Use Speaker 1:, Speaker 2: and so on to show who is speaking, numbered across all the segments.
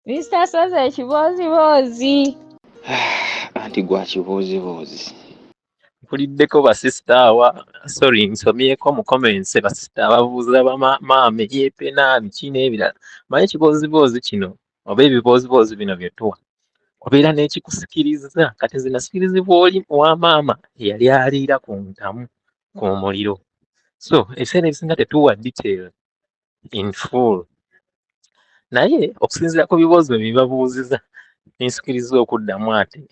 Speaker 1: Mr. Soze kibozibozi.
Speaker 2: Anti gwa kibuuzibuuzi.
Speaker 3: Mpuliddeko basisita sorry nsomyeko mu comments basisita ababuuza maama yeepenaani kino ebirala. Manyi ekibooziboozi kino oba ebibooziboozi bino bye tuwa obeera n'ekikusikiriza kati nze nasikirizibwa oli wa maama eyali aliira ku ntamu ku muliro. So ebiseera ebisinga tetuwa detail in full. Naye okusinziira ku bibuuzo bye babuuziza ninsikiriza okuddamu ate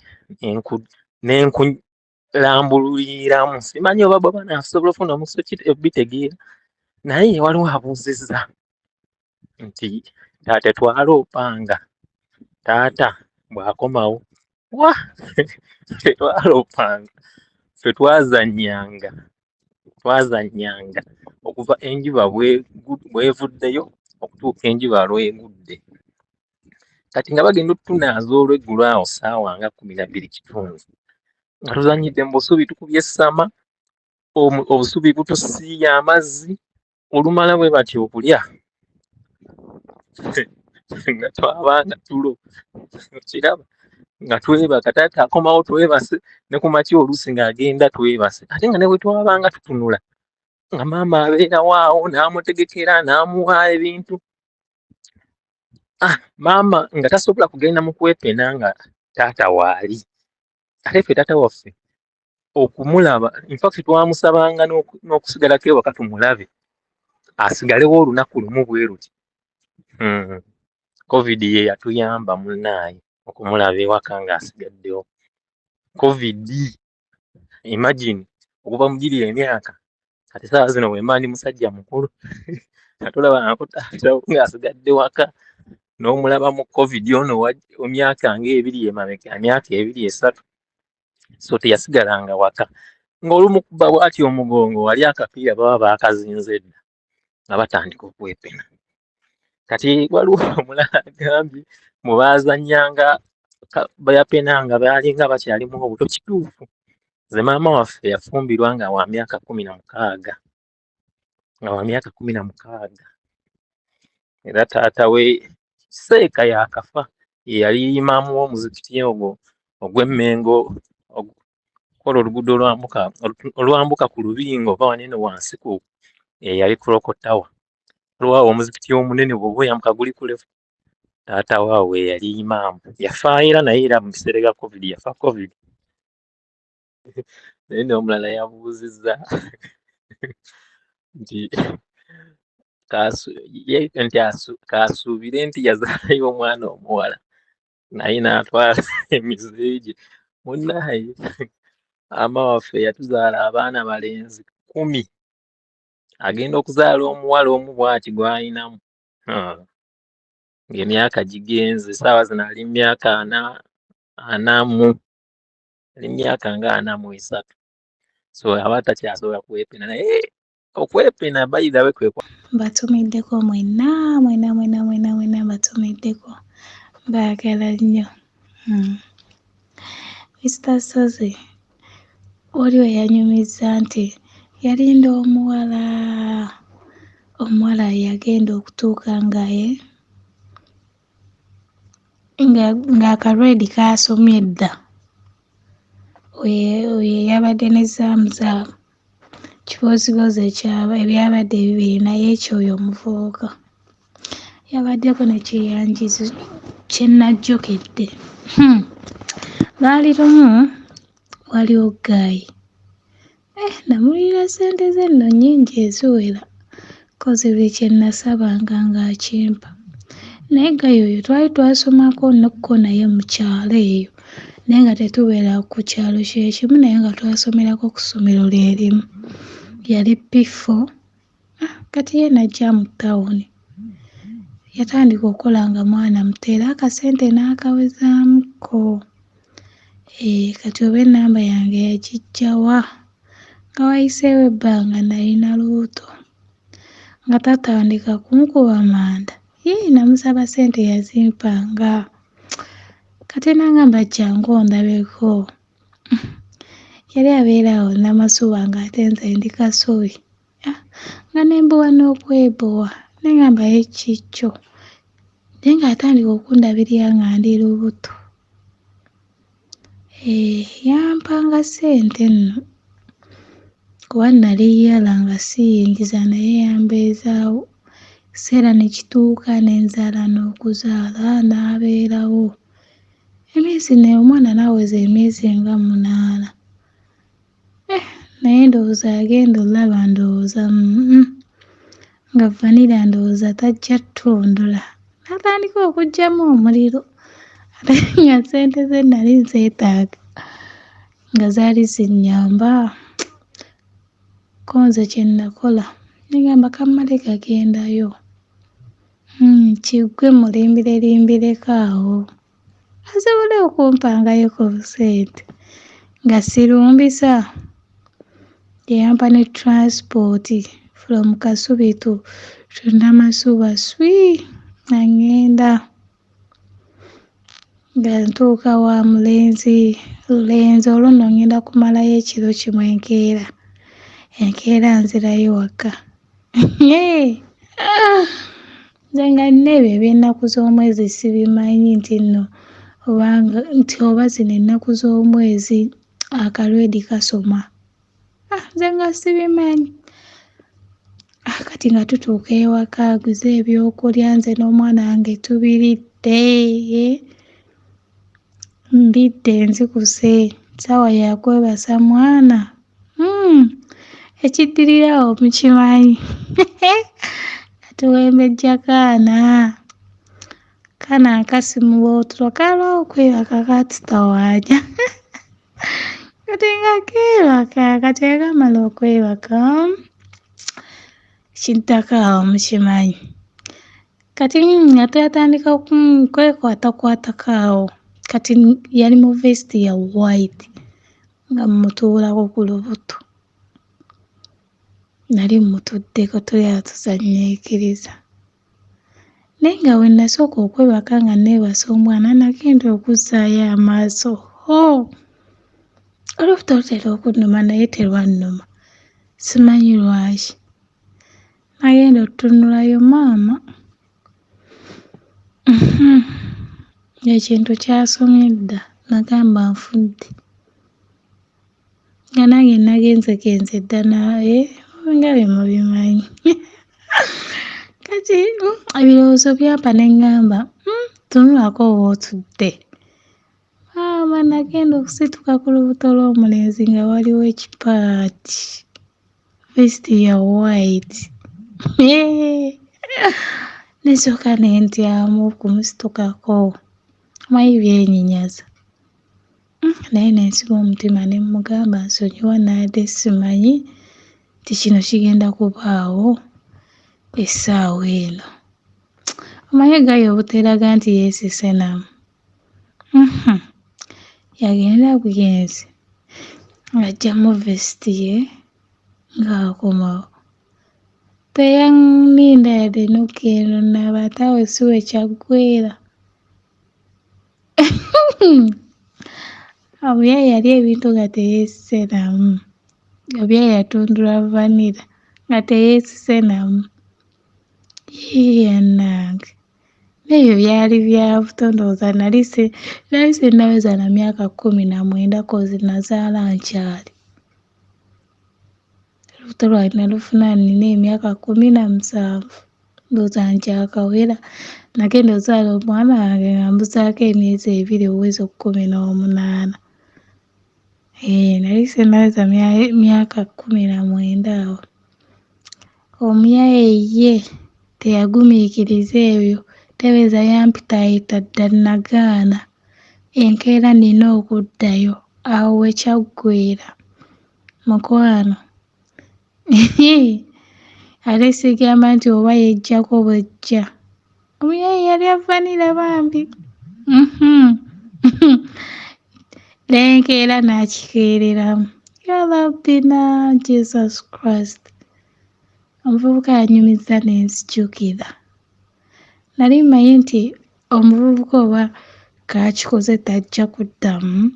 Speaker 3: nenkulambululiramu. Simanyi oba bwe banaasobola ofuna omuso bitegeera. Naye waliwo abuuzizza nti taata twaloopanga taata bw'akomawo wa tetwaloopanga ffe twazannyanga okuva enjuba bw'evuddeyo okutuuka enjuba lw'egudde. Kati nga bagenda otutunaaza olw'eggulu awo ssaawa nga 12:00 nga tuzannyidde mu busubi tukubye essama, obusubi butusiiya amazzi, olumala bwe batyo okulya nga twabanga tulo kiraba nga twebaka taata akomawo twebase ne ku makya oluusi ng'agenda twebase ate nga ne bwe twabanga tutunula nga maama abeerawo awo n'amutegekera n'amuwa ebintu. Maama nga tasobola kugenda mu kwepena nga taata waali ate ffe taata waffe okumulaba infact twamusabanga n'okusigalako ewaka tumulabe asigalewo olunaku lumu bwe ruti. Covid ye yatuyamba munnaaye okumulaba ewaka ng'asigaddewo. Covid imagine okuva mu giri emyaka kati saawa zino bwe mba ndi musajja mukulu natulaba nako taata ng'asigadde waka n'omulaba mu Covid ono myaka ng'ebiri emabega myaka 2-3 so teyasigalanga waka ng'olumu kuba bw'ati omugongo wali akapiira baba baakazinze dda nga batandika okwepena. Kati waliwo omulala agambye mu baazannyanga bayapenanga baalinga bakyalimu obuto. Kituufu nze maama waffe yafumbirwa nga wa myaka 16 era taata we seeka yaakafa ye yali imaamu w'omuzikiti ogwo ogw'Emmengo okola oluguudo olwambuka ku Lubingo oba wanene wansi ku yali Clock Tower. Waliwo omuzikiti omunene bw'oba oyambuka guli kule taata waawe yali imaamu yafa era naye era mu biseera bya Covid yafa Covid. Naye n'omulala yabuuzizza nti kaasuubire nti yazaalayo omwana omuwala naye n'atwala emize gye. Munnaaye maama waffe yatuzaala abaana balenzi 10 agenda okuzaala omuwala omu bw'ati gw'ayinamu ng'emyaka gigenze essaawa zino ali myaka 40 ali myaka nga 43 so aba takyasobola kwepena naye okwepena bayirabe
Speaker 4: Mbatumiddeko mwenna mbatumiddeko mbaagala nnyo. Mr. Soze oli we yanyumizza nti yalinda omuwala yagenda okutuuka ng'akalwedi kaasomye dda oyo yabadde n'ezzaamu zaamu kibozibozi ebyabadde bibiri naye ekyoyo omuvubuka yabaddeko n'ekyeyanjizo kye najjokedde. Lwali lumu waliwo Gaayi namulira ssente ze nno nnyingi eziwera kozi buli kye nasabanga ng'akimpa naye Gaayi oyo twali twasomako nokko naye mu kyalo eyo naye nga tetubeera ku kyalo kye kimu naye nga twasomerako ku ssomero lye limu. Yali P4 kati ye najja mu ttawuni yatandika okukola nga mwana muto era akasente n'akawezaamuko. Kati oba ennamba yange yagiggyawa nga wayiseewo ebbanga nalina lubuto nga tatandika kunkuba manda namusaba ssente yazimpanga kati n'agamba jjangu ondabeko. Yali abeera awo Namasuba ng'ate nze ndi Kasubi nga nembuwa n'okwebowa negamba ye kikyo naye ng'atandika okundabirira nga ndi lubuto. Yampanga ssente nno kuba nali yala nga siyingiza naye yambeezaawo. Ekiseera ne kituuka ne nzaala n'okuzaala n'abeerawo. Emyezi naye omwana n'aweza emyezi nga 8. Naye ndowooza yagenda olaba ndowooza nga vanira ndowooza tajja ttundula. N'atandika okuggyamu omuliro ate nga ssente ze nali nzeetaaga nga zaali zinnyamba. Ko nze kye nakola negamba kammale gagendayo, kiggwe mulimbirelimbireko awo asobole okumpangayo ku busente nga sirumbisa. Yampa ne transport from Kasubi to Namasuba nga ngenda nga ntuuka wa Lulenzi olwo nno ngenda kumalayo ekiro kimu enkeera nzirayo waka. Nze nga nina ebyo eby'ennaku z'omwezi sibimanyi nti oba zino ennaku z'omwezi akalwedi kasoma. Nze nga sibimanyi. Kati nga tutuuka ewaka aguze ebyokulya nze n'omwana wange tubiridde. Mbidde nzikuse ssaawa yakwebasa mwana. Ekiddirirawo mukimanyi. Katuwembejja kaana akasimu bw'otulo kalwawo okwebaka katutawanya. Kati nga keebaka kati akamala okwebaka kiddako awo mukimanyi. Kati nga twatandika kwekwatakwatako awo. Kati yali mu vesti ya white nga mmutuulako ku lubuto. Nali mmutuddeko tuli awo tuzanyiikiriza. Naye nga bwe nasooka okwebaka nga neebasa omwana nagenda okuzzaayo amaaso. Olubuto lutera okunnuma naye terwannuma. Simanyi lwaki. Nagenda otutunulayo maama. Ekintu kyasomye dda nagamba nfudde. Nga nange nagenzegenze dda naye nga bye mubimanyi. Kati ebirowoozo byampa ne ŋŋamba tunulako bw'otudde. Maama nagenda okusituka ku lubuto lw'omulenzi nga waliwo ekipaati vesiti ya white. Nesooka ne ntyamu okumusitokako. Omanyi byenyinyaza. Naye ne nsiba omutima ne mmugamba nsonyiwa nadde simanyi nti kino kigenda kubaawo essaawa eno. Omanyi gayo obuteraga nti yeesise namu. Yagenda bugenzi ng'aggyamu vesiti ye ng'akomawo. Teyanninda yadde nokka eno nnaabatawe si we kyaggweera. Omuyaye yali ebintu nga teyeesise namu. Omuyaye yatundula vanira nga teyeesise namu. Yannange. N'ebyo byali bya butondooza nali sinnaweza na myaka 19 kozi nazaala nkyali. Olubuto lwange nalufuna nina emyaka 17. Ndowooza nkyakawera. Nagenda ozaala omwana wange nga mbuzaako emyezi 2 oweza 18. Nali sinnaweza myaka 19 awo. Omuyaye ye teyagumiikiriza ebyo. Tebeeza yampitaayita dda nagaana. Enkeera nina okuddayo awo we kyaggweera. Mukwano. Ate sigamba nti oba yeggyako bw'ejja. Omuyaye yali avanira bambi. N'enkeera n'akikeereramu. Yalabina Jesus Christ. Omuvubuka yanyumiza ne nzijukira. Nali mmanyi nti omuvubuka oba kaakikoze tajja kuddamu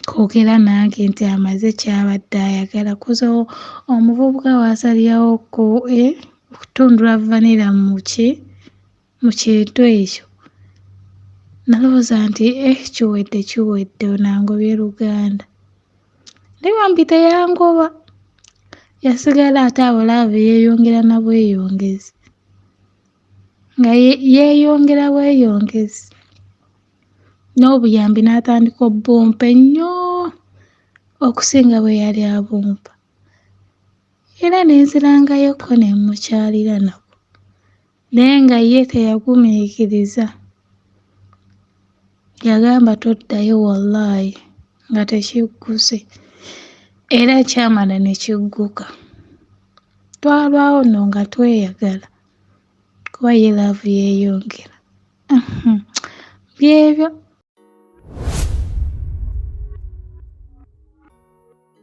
Speaker 4: kwogera nange nti amaze kyabadde ayagala. Kuza omuvubuka waasalirawo okutundula vanira mu mu kintu ekyo. Nalowooza nti kiwedde onangobye Luganda. Naye bambi teyangoba. Yasigala ate abo laavu yeeyongera na bweyongezi. Nga yeeyongera bweyongezi. N'obuyambi n'atandika obbumpa ennyo okusinga bwe yali abumpa. Era ne nzirangayokko ne mukyalira nabo. Naye nga ye teyagumiikiriza. Yagamba toddayo wallaahi nga tekigguse. Era kyamala ne kigguka. Twalwawo nno nga tweyagala. Kuba ye laavu yeeyongera. Byebyo.